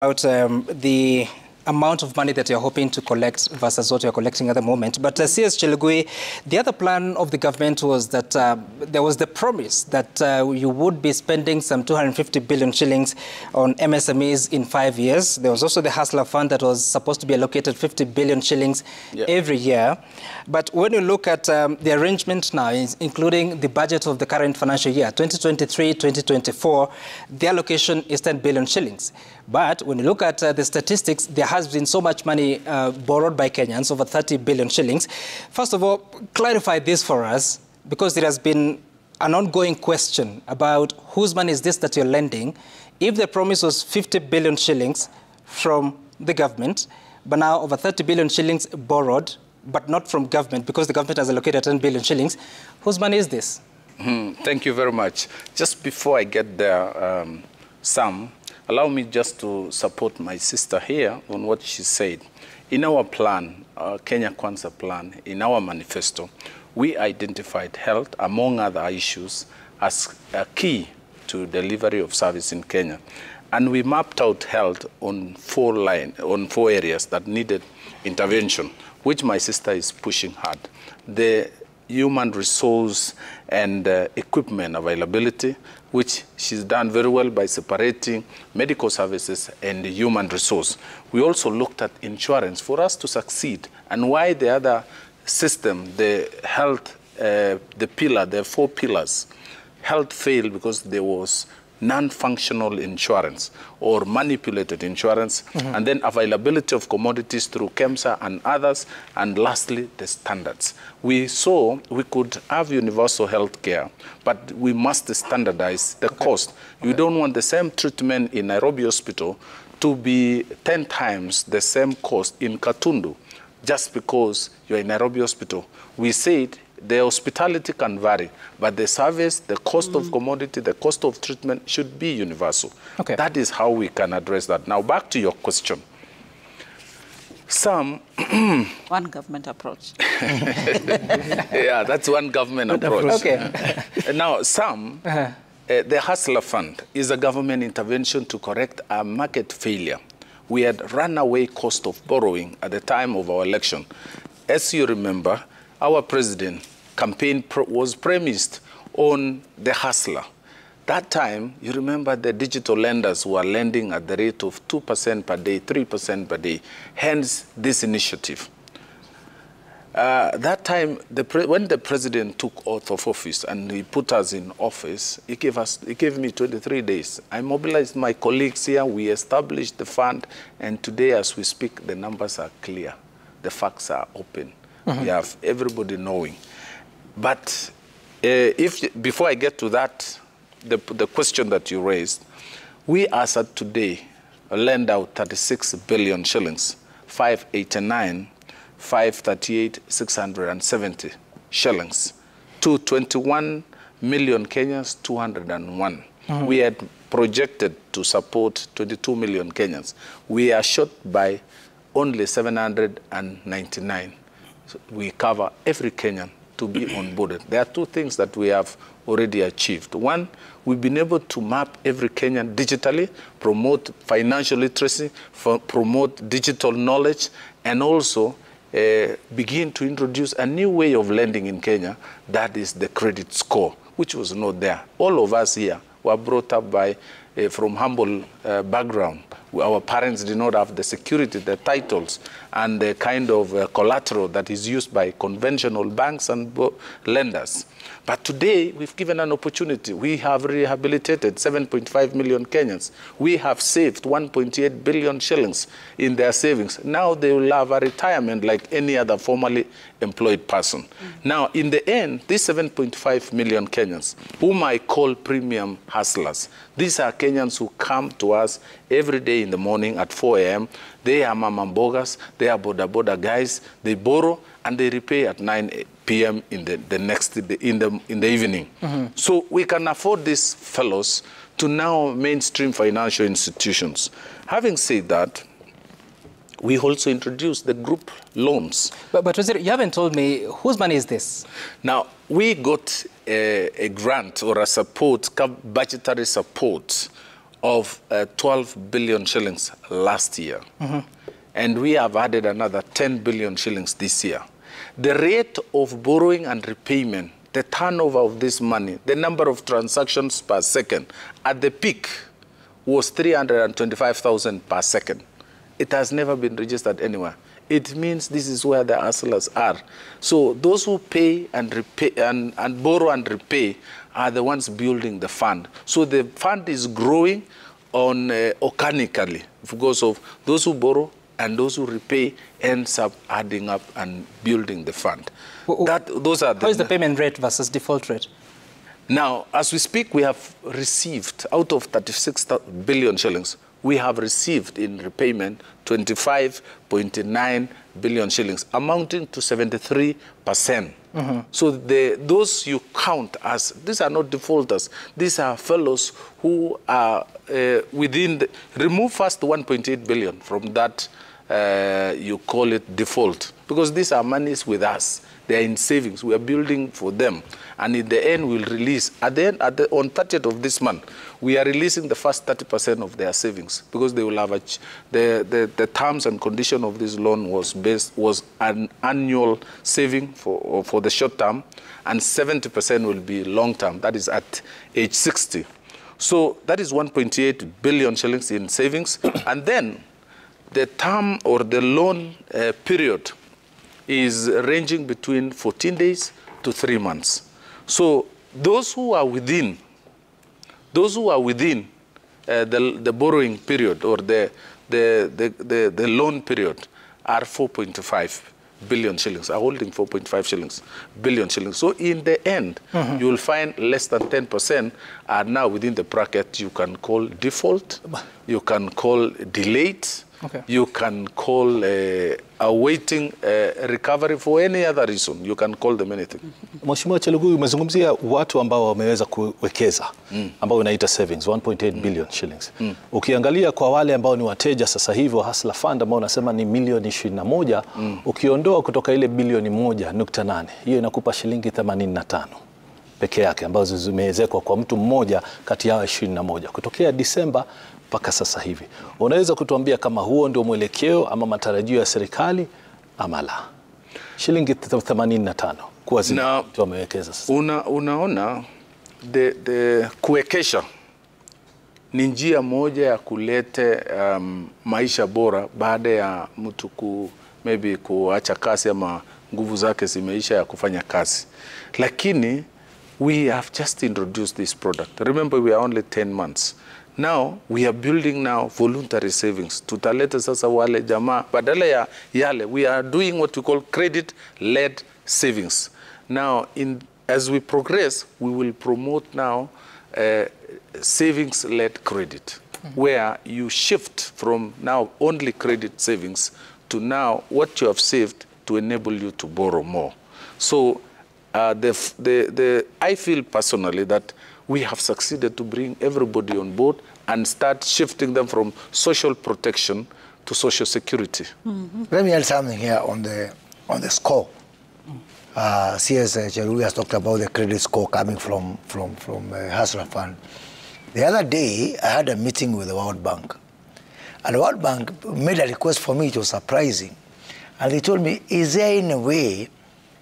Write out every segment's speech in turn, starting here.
about the amount of money that you're hoping to collect versus what you're collecting at the moment. But CS Chelugui, the other plan of the government was that there was the promise that you would be spending some 250 billion shillings on MSMEs in 5 years. There was also the Hustler Fund that was supposed to be allocated 50 billion shillings every year. But when you look at the arrangement now, including the budget of the current financial year, 2023-2024, the allocation is 10 billion shillings. But when you look at the statistics, there has been so much money borrowed by Kenyans, over 30 billion shillings. First of all, clarify this for us, because there has been an ongoing question about whose money is this that you're lending. If the promise was 50 billion shillings from the government, but now over 30 billion shillings borrowed, but not from government, because the government has allocated 10 billion shillings, whose money is this? Thank you very much. Just before I get there, Sam, allow me just to support my sister here on what she said. In our plan, Kenya Kwanza plan, in our manifesto, we identified health, among other issues, as a key to delivery of service in Kenya. And we mapped out health on four areas that needed intervention, which my sister is pushing hard. The human resource and equipment availability, which she's done very well by separating medical services and the human resource. We also looked at insurance for us to succeed, and why the other system, the health, the four pillars, health failed because there was non-functional insurance or manipulated insurance, and then availability of commodities through KEMSA and others, and lastly, the standards. We saw we could have universal health care, but we must standardize the cost. You don't want the same treatment in Nairobi Hospital to be 10 times the same cost in Katundu, just because you're in Nairobi Hospital. We said the hospitality can vary, but the service, the cost of commodity, the cost of treatment should be universal. That is how we can address that. Now, back to your question. Some... one government approach. Yeah, that's one government approach. Now, the Hustler Fund is a government intervention to correct a market failure. We had runaway cost of borrowing at the time of our election. As you remember, our president campaign was premised on the hustler. That time, you remember the digital lenders were lending at the rate of 2% per day, 3% per day, hence this initiative. That time, when the president took oath of office and he put us in office, he gave me 23 days. I mobilized my colleagues here, we established the fund, and today as we speak, the numbers are clear. The facts are open. We have everybody knowing. But before I get to that, the question that you raised, we as at today lend out 36 billion shillings, 589, 538, 670 shillings to 21 million Kenyans, 201. We had projected to support 22 million Kenyans. We are short by only 799. So we cover every Kenyan to be onboarded. There are two things that we have already achieved. One, we've been able to map every Kenyan digitally, promote financial literacy, promote digital knowledge, and also begin to introduce a new way of lending in Kenya, that is the credit score, which was not there. All of us here were brought up from humble background. Our parents did not have the security, the titles, and the kind of collateral that is used by conventional banks and lenders. But today, we've given an opportunity. We have rehabilitated 7.5 million Kenyans. We have saved 1.8 billion shillings in their savings. Now they will have a retirement like any other formally employed person. Now, in the end, these 7.5 million Kenyans, whom I call premium hustlers, these are Kenyans who come to us every day in the morning at 4 a.m. They are mama mbogas, they are boda guys, they borrow and they repay at 9 p.m. in the evening. So we can afford these fellows to now mainstream financial institutions. Having said that, we also introduced the group loans. But you haven't told me, whose money is this? Now, we got a grant or a support, budgetary support of 12 billion shillings last year. And we have added another 10 billion shillings this year. The rate of borrowing and repayment, the turnover of this money, the number of transactions per second, at the peak was 325,000 per second. It has never been registered anywhere. It means this is where the hustlers are. So those who pay and repay and borrow and repay are the ones building the fund. So the fund is growing on organically because of those who borrow and those who repay ends up adding up and building the fund. Those are How is the payment rate versus default rate? Now, as we speak, we have received, out of 36 billion shillings, we have received in repayment 25.9 billion shillings, amounting to 73%. So those you count as, these are not defaulters. These are fellows who are within the, remove first 1.8 billion from that, you call it default, because these are monies with us. They are in savings. We are building for them. And in the end, we'll release. At the end, on 30th of this month, we are releasing the first 30% of their savings because they will have the terms and condition of this loan was an annual saving for the short term, and 70% will be long term. That is at age 60. So that is 1.8 billion shillings in savings. And then the term or the loan period is ranging between 14 days to 3 months. So those who are within the borrowing period or the loan period are 4.5 billion shillings, are holding 4.5 billion shillings. So in the end, you will find less than 10% are now within the bracket you can call default, you can call delayed, you can call awaiting recovery for any other reason. You can call them anything. Mheshimiwa Chelugui, umezungumzia watu ambao wameweza kuwekeza, ambao unaita savings, 1.8 billion shillings. Ukiangalia kwa wale ambao ni wateja sasa hivi wa Hustler Fund ambao unasema ni milioni 21, ukiondoa kutoka ile bilioni 1.8, hiyo inakupa shilingi 85 peke yake ambazo zimeezekwa kwa mtu mmoja kati yao 21 kutokea Disemba mpaka sasa hivi. Unaweza kutuambia kama huo ndio mwelekeo ama matarajio ya serikali ama la? Shilingi 85 kwa zile watu wamewekeza sasa. Unaona, kuwekesha ni njia moja ya kulete maisha bora baada ya mtu maybe kuacha kazi ama nguvu zake zimeisha ya kufanya kazi. Lakini we have just introduced this product. Remember, we are only 10 months. Now, we are building now voluntary savings. Tutaleta sasa wale jamaa, badala ya yale, we are doing what we call credit-led savings. Now, as we progress, we will promote now savings-led credit, where you shift from now only credit savings to now what you have saved to enable you to borrow more. So, I feel personally that we have succeeded to bring everybody on board and start shifting them from social protection to social security. Let me add something here on the score. CS Chelugui has talked about the credit score coming from Hustler Fund. The other day, I had a meeting with the World Bank. And the World Bank made a request for me. It was surprising. And they told me, is there any way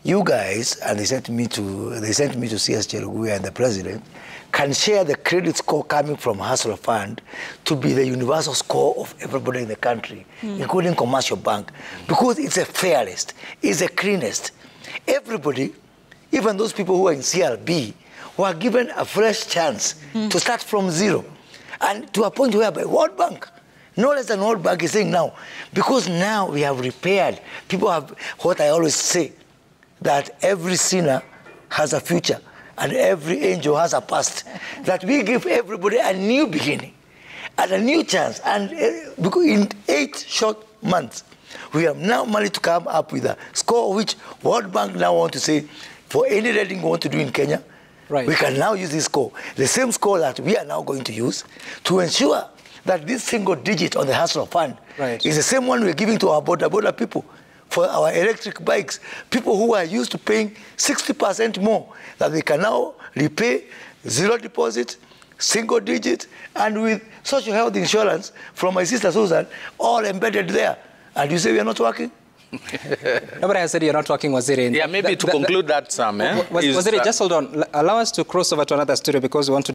you guys, and they sent me to CS Chelugui and the president, can share the credit score coming from Hustler Fund to be the universal score of everybody in the country, including commercial bank, because it's the fairest, it's the cleanest. Everybody, even those people who are in CLB, were given a fresh chance to start from zero, and to a point where by World Bank, no less than World Bank is saying now, because now we have repaired. People have, what I always say, that every sinner has a future and every angel has a past. That we give everybody a new beginning and a new chance. And because in 8 short months, we have now managed to come up with a score which World Bank now want to say, for any lending we want to do in Kenya, we can now use this score. The same score that we are now going to use to ensure that this single digit on the Hustler Fund is the same one we're giving to our border people. For our electric bikes, people who are used to paying 60% more, that they can now repay 0 deposit, single digit, and with social health insurance from my sister Susan, all embedded there. And you say we are not working? Nobody has said you're not working, Waziri. Yeah, maybe to conclude that, Sam. Waziri, just hold on. Allow us to cross over to another studio because we want to